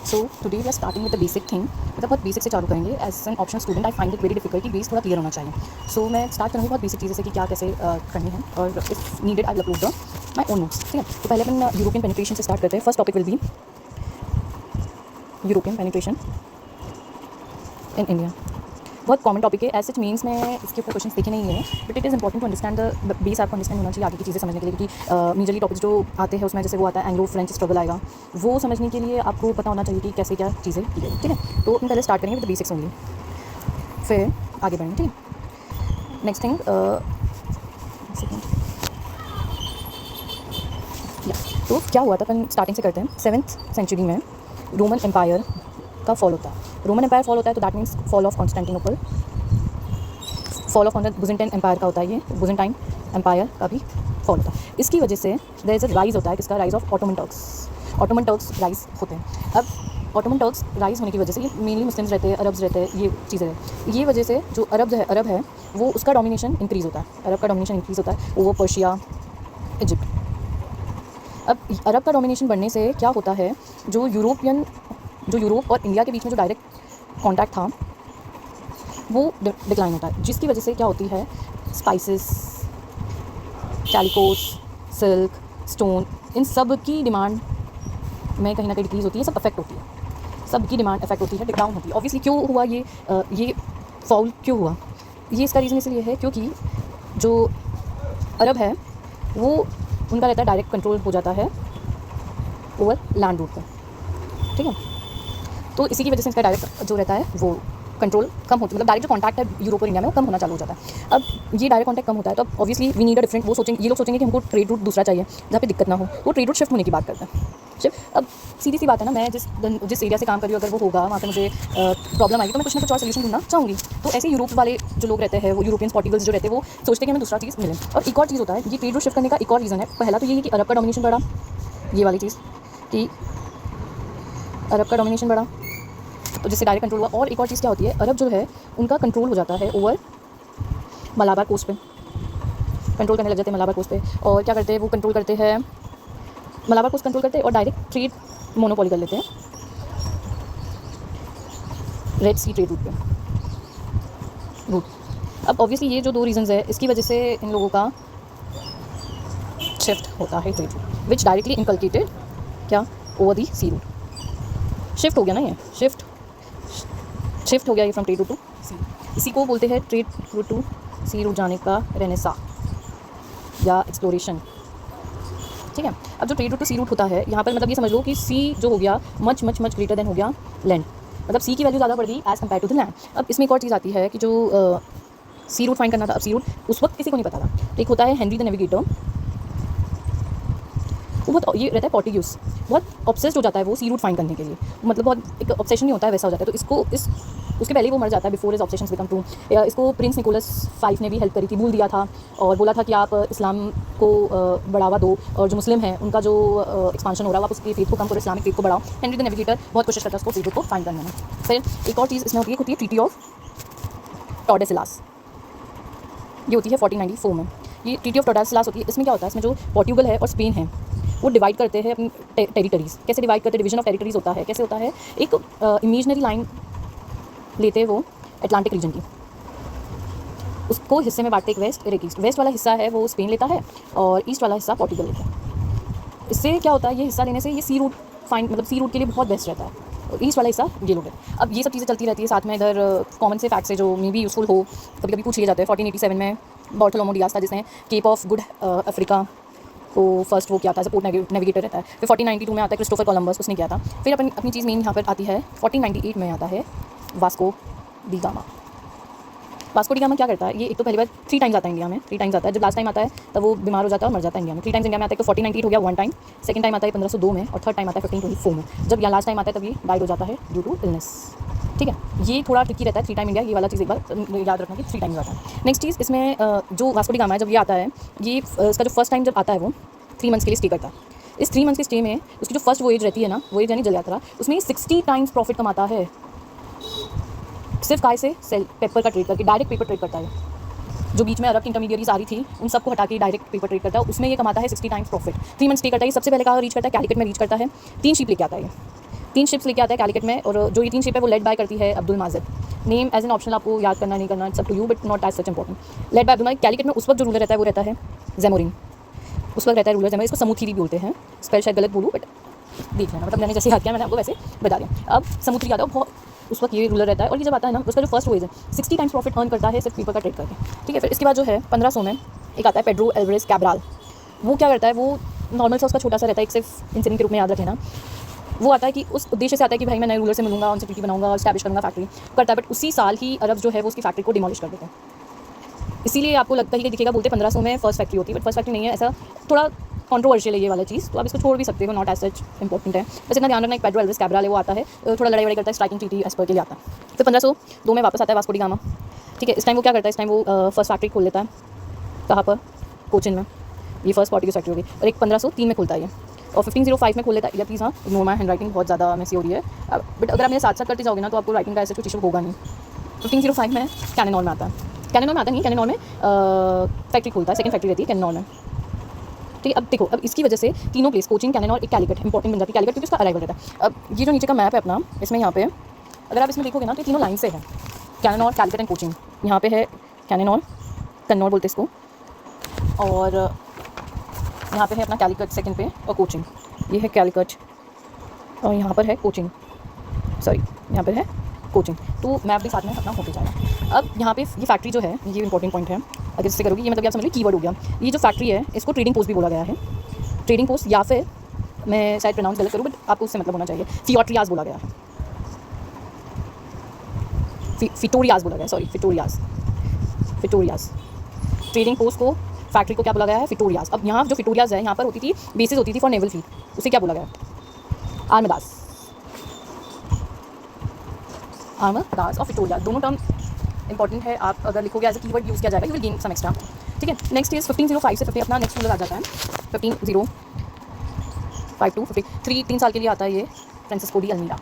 So today we are starting with the basic thing, मतलब बहुत basic से चालू करेंगे. As an optional student I find it very difficult कि base थोड़ा क्लियर होना चाहिए. सो मैं स्टार्ट करूँगी बहुत बेसिक चीज़ें से कि क्या कैसे करनी है, और if needed I upload the my own notes. ठीक है, तो पहले अपन यूरोपियन पेनिट्रेशन से स्टार्ट करते हैं. First topic will be European penetration in India. बहुत कॉमन टॉपिक है. एज सच मीन्स में इसके ऊपर क्वेश्चन देखे नहीं है, but it is important to understand the base. आपको अंडरस्टैंड होना चाहिए आगे की चीज़ें समझने के लिए, क्योंकि मेजरली टॉपिक्स जो आते हैं उसमें जैसे वो आता है एंग्लो फ्रेंच स्ट्रगल आएगा, वो समझने के लिए आपको पता होना चाहिए कि कैसे क्या चीज़ें की गई. ठीक है, तो हम पहले स्टार्ट करेंगे विद द बेसिक्स ओनली, फिर आगे बढ़ेंगे. ठीक है, नेक्स्ट थिंग तो क्या हुआ था, अपन स्टार्टिंग से करते हैं. 7th सेंचुरी में रोमन एम्पायर का फॉल होता है. रोमन एम्पायर फॉल होता है तो that means fall of Constantinople, fall of Byzantine empire का होता है. ये बुजेंटाइन एम्पायर का भी फॉल होता है. इसकी वजह से देयर इज़ अ राइज़ होता है. किसका rise of Ottoman Turks. Ottoman Turks rise होते हैं. अब ऑटोमन टर्क्स राइज़ होने की वजह से, ये मेनली मुस्लिम्स रहते हैं, अरब्स रहते हैं, ये चीज़ें हैं. ये वजह से जो अरब है वो उसका डोमिनेशन इंक्रीज़ होता है. अरब का डोमिनेशन इंक्रीज़ होता है ओवर पर्शिया, इजिप्ट. अब अरब का डोमिनेशन बढ़ने से क्या होता है, जो यूरोप और इंडिया के बीच में जो डायरेक्ट कॉन्टैक्ट था वो डिक्लाइन होता है, जिसकी वजह से क्या होती है, स्पाइसेस, कैलिकोस, सिल्क, स्टोन, इन सब की डिमांड में कहीं ना कहीं डिक्रीज़ होती है. सब अफेक्ट होती है, सब की डिमांड अफेक्ट होती है, डाउन होती है. ऑब्वियसली क्यों हुआ ये फॉल क्यों हुआ, ये इसका रीज़न इसलिए है क्योंकि जो अरब है वो उनका रहता है डायरेक्ट कंट्रोल हो जाता है ओवर लैंड रूट पर. ठीक है, तो इसी की वजह से इसका डायरेक्ट जो रहता है वो कंट्रोल कम होती है, मतलब डायरेक्ट जो कॉन्टैक्ट है यूरोप और इंडिया में वो कम होना चालू हो जाता है. अब ये डायरेक्ट कॉन्टैक्ट कम होता है तो अब obviously we need a different, ये लोग सोचेंगे कि हमको ट्रेड रूट दूसरा चाहिए जहाँ पे दिक्कत ना हो. वो ट्रेड रूट शिफ्ट होने की बात करते हैं. शिफ्ट, अब सीधी सी बात है ना, मैं जिस एरिया से काम कर रही हूँ अगर वो होगा वहाँ पे मुझे प्रॉब्लम आएगी तो मैं कुछ ना कुछ और सोल्यूशन ढूंढना चाहूँगी. तो ऐसे यूरोप वाले जो लोग रहते हैं, वो यूरोपियन पॉर्टिकल्स जो रहते हैं, वो सोचते हैं कि हमें दूसरा चीज़ मिले. और एक और चीज़ होता है, ये ट्रेड रूट शिफ्ट करने का एक और रीज़न है. पहला तो ये है कि अरब का डोमिनेशन बढ़ा, ये वाली चीज़ कि अरब का डोमिनेशन बढ़ा तो जिससे डायरेक्ट कंट्रोल हुआ. और एक और चीज़ क्या होती है, अरब जो है उनका कंट्रोल हो जाता है ओवर मलाबार कोस्ट पे, कंट्रोल करने लग जाते हैं मलाबार कोस्ट पे. और क्या करते हैं, वो कंट्रोल करते हैं मलाबार कोस्ट, कंट्रोल करते हैं और डायरेक्ट ट्रेड मोनोपोली कर लेते हैं रेड सी ट्रेड रूट. अब ऑब्वियसली ये जो दो रीजंस है, इसकी वजह से इन लोगों का शिफ्ट होता है trade route, which directly inculcated क्या over the sea route. Shift हो गया ना, ये शिफ्ट हो गया ये from trade route to sea. इसी को बोलते हैं trade route to sea route जाने का रेनेसा या एक्सप्लोरेशन. ठीक है, अब जो trade route to sea route होता है यहाँ पर, मतलब ये समझ लो कि सी जो हो गया much much much greater than हो गया लैंड, मतलब सी की वैल्यू ज़्यादा बढ़ गई as compare to the land. अब इसमें एक और चीज़ आती है कि जो सी रूट फाइंड करना था, अब सी रूट उस वक्त किसी को नहीं पता था. एक होता है हेनरी द नेविगेटर, वो बहुत ये रहता है पोर्टुगीज, बहुत ऑब्सेस्ड हो जाता है वो सी रूट फाइंड करने के लिए, मतलब बहुत एक ऑब्सेशन ही होता है वैसा हो जाता है. तो उसके पहले ही वो मर जाता है before his obsessions become true. इसको प्रिंस निकोलस V ने भी हेल्प करी थी, भूल दिया था और बोला था कि आप इस्लाम को बढ़ावा दो और जो मुस्लिम है उनका जो एक्सपांशन हो रहा है आप उसकी फेथ को कम करो, इस्लामिक फेथ को बढ़ाओ. हेनरी द नेविगेटर बहुत कोशिश करता है उसको सी रूट को फाइंड करने में. फिर एक और चीज़ इसमें होती है ट्रीटी ऑफ टॉर्डेसिलास, ये होती है 1494 में. ये ट्रीटी ऑफ टॉर्डेसिलास होती है. इसमें क्या होता है, इसमें जो पोर्टुगल है और स्पेन है वो डिवाइड करते हैं अपनी टेरिटरीज़. कैसे डिवाइड करते हैं, डिवीजन ऑफ टेरिटरीज़ होता है. कैसे होता है, एक इमेजनरी लाइन लेते हैं वो अटलांटिक रीजन की, उसको हिस्से में बांटते, एक वेस्ट और एक ईस्ट. वेस्ट वाला हिस्सा है वो स्पेन लेता है और ईस्ट वाला हिस्सा पोर्टुगल लेता है. इससे क्या होता है, ये हिस्सा लेने से ये सी रूट फाइंड, मतलब सी रूट के लिए बहुत बेस्ट रहता है. और ईस्ट वाला हिस्सा ये लोग है. अब ये सब चीज़ें चलती रहती है साथ में. इधर कॉमन से फैक्ट्स है जो मे बी यूज़फुल हो, कभी कभी पूछ लिए जाते हैं. 1487 में बार्थोलोमो डियास था जिसने केप ऑफ गुड अफ्रीका को फर्स्ट वो किया था, पोर्ट नेविगेटर रहता है. फिर 1492 में आता है क्रिस्टोफर कोलंबस, उसने किया था. फिर अपनी चीज़ मेन यहाँ पर आती है 1498 में आता है Vasco D gamma. Vasco D gamma क्या करता है, ये एक तो पहली बार 3 टाइम्स आता है इंडिया में. 3 टाइम्स आता है. जब लास्ट टाइम आता है तब वो बीमार हो जाता है और मर जाता है इंडिया में. 3 टाइम्स इंडिया में आता है. तो 1498 हो गया 1 टाइम, सेकंड टाइम आता है 1502 में और थर्ड टाइम आता है 1524 में. जब यहाँ लास्ट टाइम आता है तब ये डाइड हो जाता है ड्यू टू इलनेस. ठीक है, ये थोड़ा ट्रिकी रहता है 3 टाइम इंडिया, ये वाला चीज़ एक बार याद रखना कि 3 टाइम्स आता है. नेक्स्ट चीज़ इसमें जो वास्को डी गामा है, जब ये आता है, ये इसका जो फर्स्ट टाइम जब आता है वो 3 मंथ्स के लिए स्टे करता है. इस 3 मंथ्स के स्टे में उसकी जो फर्स्ट वोएज रहती है ना, वोएज यानी जल यात्रा, उसमें 60 टाइम्स प्रॉफिट कमाता है. सिर्फ काय से सेल पेपर का ट्रेड करके, डायरेक्ट पेपर ट्रेड करता है. जो बीच में अरब की इंटरमीडियरीज आ रही थी उन सबको हटा के डायरेक्ट पेपर ट्रेड करता है. उसमें ये कमाता है 60 टाइम्स प्रॉफिट. 3 मंथ स्टे करता है. सबसे पहले कहाँ रीच करता है, कैलिकट में रीच करता है. 3 शिप लेके आता है. 3 शिप्स लेके आता है कैलिकट में, और जो ये 3 शिप है वो लेड बाय करती है Abdul Majid. Name as an optional, आपको याद करना नहीं करना, it's up to you, but not as such important. Led by Abdul Majid. Calicut में उस वक्त जो रूलर रहता है वो रहता है ज़ैमोरिन, उस वक्त रहता है रूलर ज़ैमोरिन। इसको समूथी भी बोलते हैं, स्पेल शायद गलत बोलूँ बट देख लेना, मतलब मैंने जैसे याद किया मैंने आपको वैसे बता दिया। अब समूथी याद है, उस वक्त ये रूलर रहता है, और ये जब आता है ना उसका जो फर्स्ट वेज है 60 टाइम्स प्रॉफिट अर्न करता है सिर्फ पीपल का ट्रेड करके, ठीक है। फिर इसके बाद जो है 1500 में एक आता है पेड्रो एल्वारेज कैब्राल। वो क्या करता है, वो नॉर्मल सा उसका छोटा सा रहता है, एक सिर्फ इंसिडेंट के रूप में याद रख लेना। वो आता है कि उस उद्देश्य से आता है कि भाई मैं नए रूलर से मिलूंगा, उनसे ट्रीटी बनाऊंगा, एस्टैब्लिश करूंगा फैक्ट्री करता है। बट उसी साल ही अरब जो है वो उसकी फैक्ट्री को डिमोलिश कर देते हैं। इसीलिए आपको लगता है कि दिखेगा, बोलते 1500 में फर्स्ट फैक्ट्री होती है, बट फर्स्ट फैक्ट्री नहीं है। ऐसा थोड़ा कॉन्ट्रोवर्शियल है ये वाला चीज़, तो आप इसको छोड़ भी सकते हो, नॉट एज सच इंपॉर्टेंट है। बस इतना ध्यान रखना, एक पेड्रो एल्वारेज कैब्राल है, वो आता है थोड़ा लड़ाई वड़ाई करता है, स्ट्राइकिंग ट्रीटी एज पर के लिए आता है। फिर 1502 में वापस आता है वास्को डी गामा, ठीक है। इस टाइम वो क्या करता है, इस टाइम वो फर्स्ट फैक्ट्री खोल लेता है। कहाँ पर? कोचिन में। ये फर्स्ट पोर्टुगीज फैक्ट्री होगी, और एक 1503 में खुलता है ये, और 1505 में खोल लेता है। या प्लीज़ हाँ, इग्नोर माय हैंड राइटिंग, बहुत ज़्यादा मैसी हो रही है, बट अगर आप मेरे साथ साथ करते जाओगे ना तो आपको राइटिंग का ऐसा कुछ इशू होगा नहीं। 1505 में कैनेनॉल में आता है, कैनेनॉल में आता नहीं, कैनेनॉल में फैक्ट्री खोलता है, सेकंड फैक्ट्री रहती है कैनेनॉल में, ठीक है। अब देखो, अब इसकी वजह से तीनों प्लेस कोचिंग, कैनेनॉल, एक कैलिकट इंपॉर्टेंट बन जाती है, कैलिकट क्योंकि उसका अराइवल रहता है। अब ये जो नीचे का मैप है अपना, इसमें यहाँ पे अगर आप इसमें देखोगे ना तो तीनों लाइन से है, कैनेनॉल, कैलिकट एंड कोचिंग। यहाँ पे है कैनेनॉल, कन्नौर बोलते हैं इसको, और यहाँ पे है अपना कैलिकट सेकंड पे, और कोचिंग। ये है कैलिकट, और यहाँ पर है कोचिंग, सॉरी यहाँ पर है कोचिंग। तो मैप भी साथ में अपना होते जाएगा। अब यहाँ पे ये फैक्ट्री जो है, ये इंपॉर्टेंट पॉइंट है, अगर इससे करोगे ये मतलब आप समझ लीजिए कीवर्ड हो गया। ये जो फैक्ट्री है इसको ट्रेडिंग पोस्ट भी बोला गया है, ट्रेडिंग पोस्ट, या फिर मैं शायद प्रोनाउंस गलत करूँ बट आपको उससे मतलब होना चाहिए, फियोट्रियाज बोला गया है, फिटोरियाज बोला गया, सॉरी फिटोरियाज, फिटोरियाज। ट्रेडिंग पोस्ट को, फैक्ट्री को क्या बोला गया है, फिटोरियाज। अब यहाँ जो फिटोरियाज है यहाँ पर होती थी, बेसिस होती थी फॉर नेवल फ्लीट, उसे क्या बोला गया, आर्मदास, आर्मदास और फिटोरियाज, दोनों टर्म इंपॉर्टेंट है। आप अगर लिखोगे एज ए कीवर्ड यूज़ किया जाएगा, you will gain some extra, ठीक है। नेक्स्ट इज 1505 से 50 अपना नेक्स्ट रूलर आ जाता है, 1505 टू 53, 3 साल के लिए आता है ये फ्रांसिस्को डी अल्मीडा,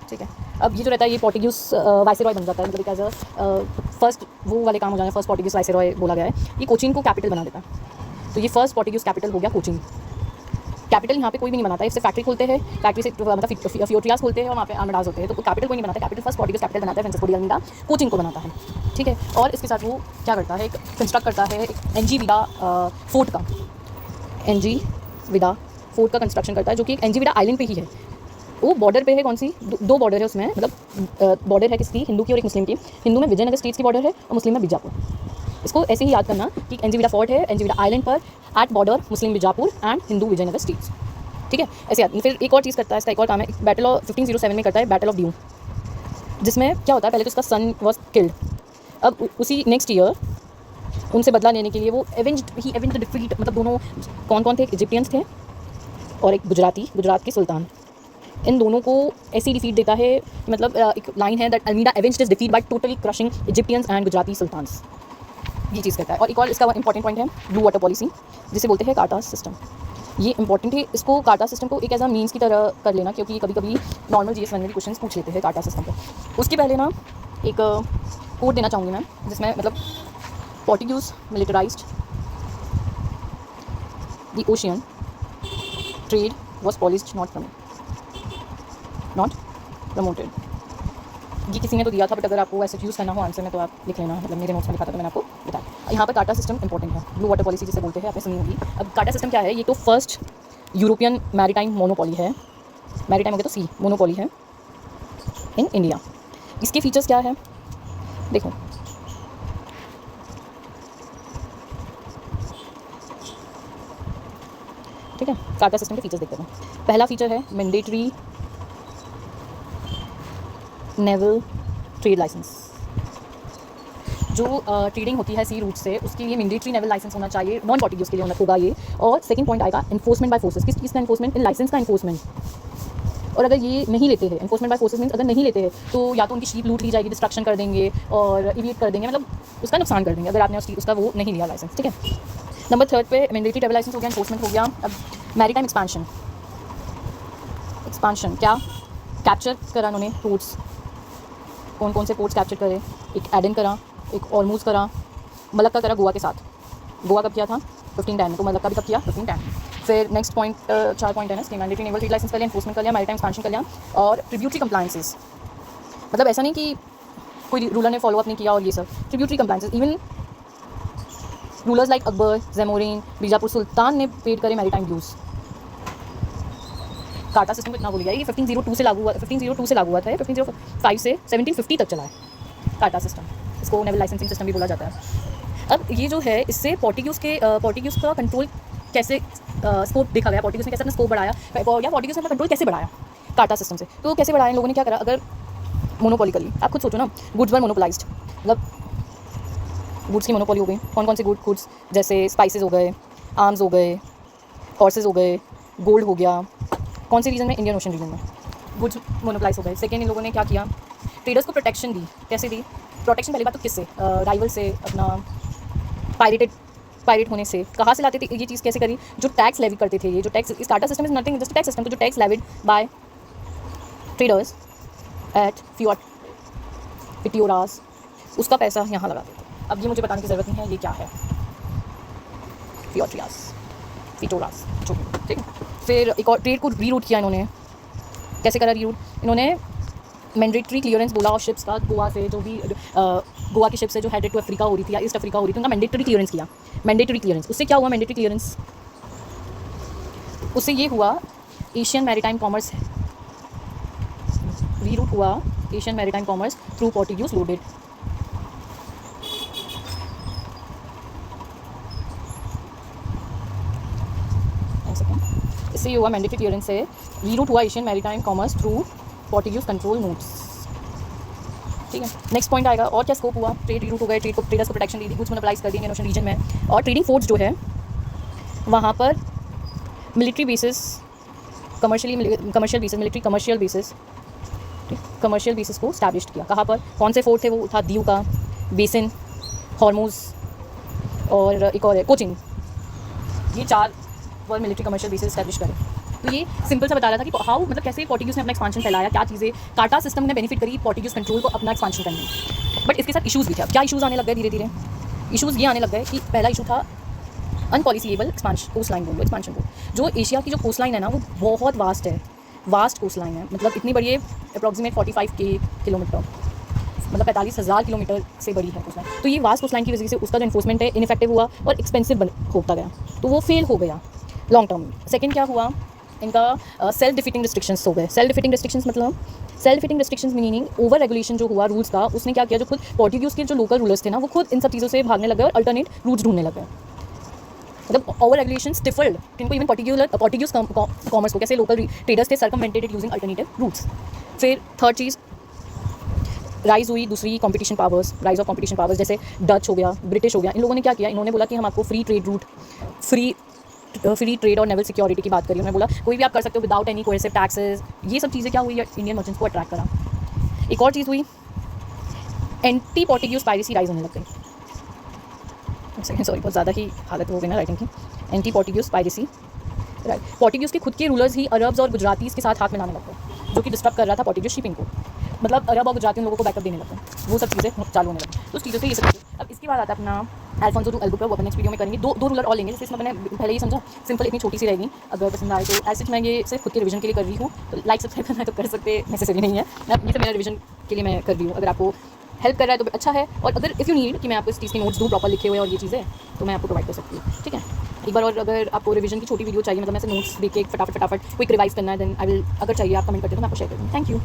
ठीक है। अब ये जो रहता है ये पोर्टुगीज वाइसरॉय बन जाता है, मतलब एज अ फर्स्ट वो वाले काम हो जाए, फर्स्ट पोर्टुगीज वाइसरॉय बोला गया है। ये कोचिन को कैपिटल बना देता है, तो ये फर्स्ट पोर्टुगीज कैपिटल हो गया कोचिन। कैपिटल यहाँ पे कोई भी नहीं बनाता है, इससे फैक्ट्री खोलते हैं, फैक्ट्री से मतलब फियोट्रियाज खोलते हैं और वहाँ पे आर्मडास होते हैं, तो कैपिटल कोई नहीं बनाता। कैपिटल फर्स्ट पोर्टुगीज कैपिटल बनाता है फ्रांसिस्को डी अल्मीडा, कोचिन को बनाता है, ठीक है। और इसके साथ वो क्या करता है, एक कंस्ट्रक्ट करता है एक एनजी विडा फोर्ट का, एनजी विडा फोर्ट का कंस्ट्रक्शन करता है, जो कि एनजी विडा आइलैंड पे ही है। वो बॉर्डर पे है, कौन सी, दो बॉर्डर है उसमें, मतलब बॉर्डर है किसकी, हिंदू की और एक मुस्लिम की। हिंदू में विजयनगर स्टेट्स की बॉर्डर है और मुस्लिम में बीजापुर। इसको ऐसे ही याद करना कि एनजीविडा फोर्ट है, एनजीविडा आइलैंड पर, at border Muslim Bijapur and Hindu Vijayanagar states, ठीक है। ऐसे याद। फिर एक और चीज़ करता है, इसका एक और काम है, बैटल ऑफ 1507 में करता है बैटल ऑफ ड्यू, जिसमें क्या होता है, पहले तो उसका सन वॉज किल्ड। अब उसी नेक्स्ट ईयर उनसे बदला लेने के लिए वो एवेंज्ड डिफीट, मतलब दोनों कौन कौन थे, इजिप्टियंस थे और एक गुजरात के सुल्तान, इन दोनों को ऐसी डिफीट देता है, मतलब एक लाइन है that Almeida avenged his defeat by totally crushing Egyptians and Gujarati sultans, ये चीज़ करता है। और एक और इसका इंपॉर्टेंट पॉइंट है ब्लू वाटर पॉलिसी, जिसे बोलते हैं कार्टा सिस्टम। ये इंपॉर्टेंट है, इसको कार्टा सिस्टम को एक एज अ मीन्स की तरह कर लेना, क्योंकि कभी कभी नॉर्मल GS1 में भी क्वेश्चन पूछ लेते हैं कार्टा सिस्टम पर। उसके पहले ना एक कोड देना चाहूँगी मैं, जिसमें मतलब Portuguese militarised the ocean, trade was policed not promoted. ये किसी ने तो दिया था, बट अगर आपको ऐसे यूज़ करना हो आंसर में तो आप लिख लेना, मतलब मेरे नोट्स में लिखा था तो मैंने आपको बताया। यहाँ पर कार्टा सिस्टम इंपॉर्टेंट है, ब्लू वाटर पॉलिसी जिसे बोलते हैं, आपने सुनी होगी। अब कार्टा सिस्टम क्या है, ये तो फर्स्ट यूरोपियन मैरीटाइम मोनोपॉली है, मैरीटाइम हो गया तो सी मोनोपॉली है इन इंडिया। इसके फीचर्स क्या है देखो, ठीक है। कार्टा सिस्टम के फीचर्स देखते हैं। पहला फीचर है मैंडेटरी नेवल ट्रेड लाइसेंस। जो ट्रेडिंग होती है सी रूट से, उसके लिए मैंडेटरी नेवल लाइसेंस होना चाहिए, नॉन पोर्टुगीज के लिए होगा ये। और सेकंड पॉइंट आएगा एनफोर्समेंट बाय फोर्सेस। किस चीज़ का एनफोर्समेंट, इन लाइसेंस का एनफोर्समेंट। और अगर ये नहीं लेते हैं, एनफोर्समेंट बाय फोर्सेस मीन्स अगर नहीं लेते हैं तो या तो उनकी शीप लूट ली जाएगी, डिस्ट्रक्शन कर देंगे और इविएट कर देंगे, मतलब उसका नुकसान कर देंगे अगर आपने उसका वो नहीं लिया लाइसेंस, ठीक है। नंबर थर्ड पे मैंडेटरी ट्रैवल लाइसेंस हो गया, एनफोर्समेंट हो गया। अब मैरीटाइम एक्सपांशन क्या कैप्चर करा उन्होंने पोर्ट्स, कौन कौन से पोर्ट्स कैप्चर करे, एक एडन करा, एक ऑलमूज करा, मलक्का करा गोवा के साथ। गोवा कब किया था 1510 में, तो मलक्का भी कब किया 1510। फिर नेक्स्ट पॉइंट 4 पॉइंट है ना इसके, मैंडेटरी नेवल फील्ड लाइसेंस कर लिया, एनफोर्समेंट कर लिया, मैरीटाइम एक्सपेंशन कर लिया, और ट्रिब्यूटरी कंप्लायंसेस। मतलब ऐसा नहीं कि कोई रूलर ने फॉलो अप नहीं किया और ये सब, tributary compliances. Even rulers like Akbar, Zamorin, Bijapur sultan ने पेड करे मैरीटाइम ड्यूज। काटा सिस्टम को इतना बोल गया, ये 1502 से लागू हुआ, 1502 से लागू हुआ था, 1505 से 1750 तक चला है काटा सिस्टम। इसको नेवल लाइसेंसिंग सिस्टम भी बोला जाता है। अब ये जो है, इससे पोर्टुगीज़ का कंट्रोल कैसे स्कोप देखा गया, पोर्टुगीज़ ने कैसे अपना स्कोप बढ़ाया, या पोर्टुगीज़ ने अपना कंट्रोल कैसे बढ़ाया काटा सिस्टम से। तो कैसे बढ़ाया इन लोगों ने, क्या करा, अगर मोनोपोली कर ली, आप खुद सोचो ना, गुड्स वर मोनोपोलाइज्ड, मतलब गुड्स की मोनोपोली हो गई। कौन कौन से गुड्स, जैसे स्पाइसेस हो गए, आर्म्स हो गए, हॉर्सेज हो गए, गोल्ड हो गया। कौन से रीजन में, इंडियन ओशन रीजन में गुड्स मोनोपोलाइज हो गए। सेकेंड, इन लोगों ने क्या किया, ट्रेडर्स को प्रोटेक्शन दी। कैसे दी प्रोटेक्शन, पहली बात तो किससे, राइवल से, अपना पायरेट होने से। कहाँ से लाते थे ये चीज़, कैसे करी, जो टैक्स लेवी करते थे, ये जो टैक्स, इस टाटा system is nothing just tax system, तो जो tax levied by traders at फियोरास, उसका पैसा यहाँ लगाते थे। अब ये मुझे बताने की ज़रूरत नहीं है ये क्या है, फियोरास, ठीक है। फिर एक और ट्रेड को रीरूट किया इन्होंने। कैसे करा रीरूट, इन्होंने मैंडेटरी क्लियरेंस बोला और शिप्स का, गोवा से जो भी गोवा की शिप से जो हेडेड टू अफ्रीका हो रही थी या ईस्ट अफ्रीका हो रही थी, उनका मैंडेटरी क्लियरेंस किया। मैंडेटरी क्लियरेंस, उससे क्या हुआ, मैंडेटरी क्लियरेंस उससे ये हुआ, एशियन मैरीटाइम कॉमर्स रीरूट हुआ, Asian maritime commerce through Portuguese loaded. इससे ये हुआ, मैंडेटरी क्लियरेंस से रीरूट हुआ Asian maritime commerce through Portuguese control notes, ठीक है। नेक्स्ट पॉइंट आएगा, और क्या स्कोप हुआ, ट्रेड रीरूट हो गए, ट्रेडर्स को प्रोटेक्शन दी, गुड्स मोनोपोलाइज कर दी इंडियन ओशन रीजन में। और ट्रेडिंग फोर्स जो है वहाँ पर मिलिट्री बेसिस, कमर्शियल बेसिस को स्टैब्लिश किया। कहाँ पर, कौन से फोर्ट थे, वो था दीव का, बेसिन, हॉर्मोज, और एक और है कोचिन। ये 4 world military commercial basis establish करे। तो ये सिंपल सा बता रहा था कि हाउ, मतलब कैसे पोर्टुगीज़ ने अपना एक्सपांशन फैलाया, क्या चीज़ें काटा सिस्टम ने बेनिफिट करी पोर्टुगीज़ कंट्रोल को अपना एक्सपांशन करने में। बट इसके साथ इशूज़ भी थे। क्या इशूज़ आने लग गए धीरे धीरे, इशूज़ ये आने लग गए कि पहला इशू था अनपॉलिसीएबल कोस्ट लाइन बोल, एक्सपांशन बोल। जो एशिया की जो कोस्ट लाइन है ना, वो बहुत वास्ट है, वास्ट कोस्ट लाइन है, मतलब इतनी बड़ी है, अप्रॉक्सीमेट 45 किलोमीटर, मतलब 45,000 किलोमीटर से बड़ी है कोस्ट लाइन। तो ये वास्ट कोस्ट लाइन की वजह से उसका जो इन्फोर्समेंट है इनफेक्टिव हुआ और एक्सपेंसिव होता गया, तो वो फेल हो गया लॉन्ग टर्म में। सेकेंड क्या हुआ, इनका सेल्फ डिफिटिंग रिस्ट्रिक्शंस हो गए। Self defeating restrictions meaning over regulation जो हुआ रूल्स का, उसने क्या किया, जो खुद पोर्टुगीज़ के जो लोकल रूलर्स थे ना, वो खुद इन सब चीज़ों से भागने लगे और अल्टरनेट रूट्स ढूंढने लगे। मतलब ओवर रेगुलेशन स्टिफल्ड इनको, इवन पोर्टुगीज कॉमर्स को, कैसे लोकल ट्रेडर्स थे सर्कमवेंटेड यूजिंग अल्टरनेटिव रूट्स। फिर थर्ड चीज़ राइज हुई दूसरी competition powers, rise of competition powers, जैसे डच हो गया, ब्रिटिश हो गया। इन लोगों ने क्या किया, इन्होंने बोला कि हम आपको free trade route, free trade और नेवल सिक्योरिटी की बात करी। उन्होंने बोला कोई भी आप कर सकते हो विदाउट एनी कोएसिव टैक्सेस। ये सब चीज़ें क्या हुई, इंडियन मर्चेंट्स को अट्रैक्ट करा। एक और चीज़ हुई, एंटी पोर्टुगीज पायरेसी राइज होने लग गई। सॉरी, बहुत ज़्यादा ही हालत हो गई ना राइटिंग की। Anti Portuguese piracy, right. Portuguese के खुद के रूलर्स ही अरब्स और गुजरातीज़ के साथ हाथ मिलाने लग गए, जो कि डिस्टर्ब कर रहा था पोर्टुगीज शिपिंग को। मतलब अरब और गुजराती उन लोगों को बैकअप देने लगे, वो सब चीज़ें चालू होने लगी। तो उस चीज़ों से ये सब चीज़ें। अब इसके बाद आता है अपना अल्फोंसो डू एल्बुक्वेर्क, वो अपन नेक्स्ट वीडियो में करेंगे। दो रूलर और लेंगे, जैसे इसमें मैंने पहले ही समझा, सिंपल इतनी छोटी सी रहेगी। अगर पसंद आए तो ऐसे मैं ये सिर्फ खुद के रिवीजन के लिए कर रही हूँ, तो लाइक सब्सक्राइब करना है तो कर सकते, नेसेसरी नहीं है। ये सब मेरा रिवीजन के लिए मैं कर रही हूँ। अगर आपको हेल्प कर रहा है तो अच्छा है, और अगर इफ़ यू नीड कि मैं आपको इस चीज़ के नोट्स दूँ प्रॉपर लिखे हुए और ये चीज़ें, तो मैं आपको प्रोवाइड कर सकती हूँ, ठीक है। एक बार और अगर आपको रिवीजन की छोटी वीडियो चाहिए, मतलब मैं से नोट्स देख के फटाफट क्विक रिवाइज करना है, देन आई विल, अगर चाहिए आप कमेंट करते तो मैं आपको शेयर करूँगी। Thank you.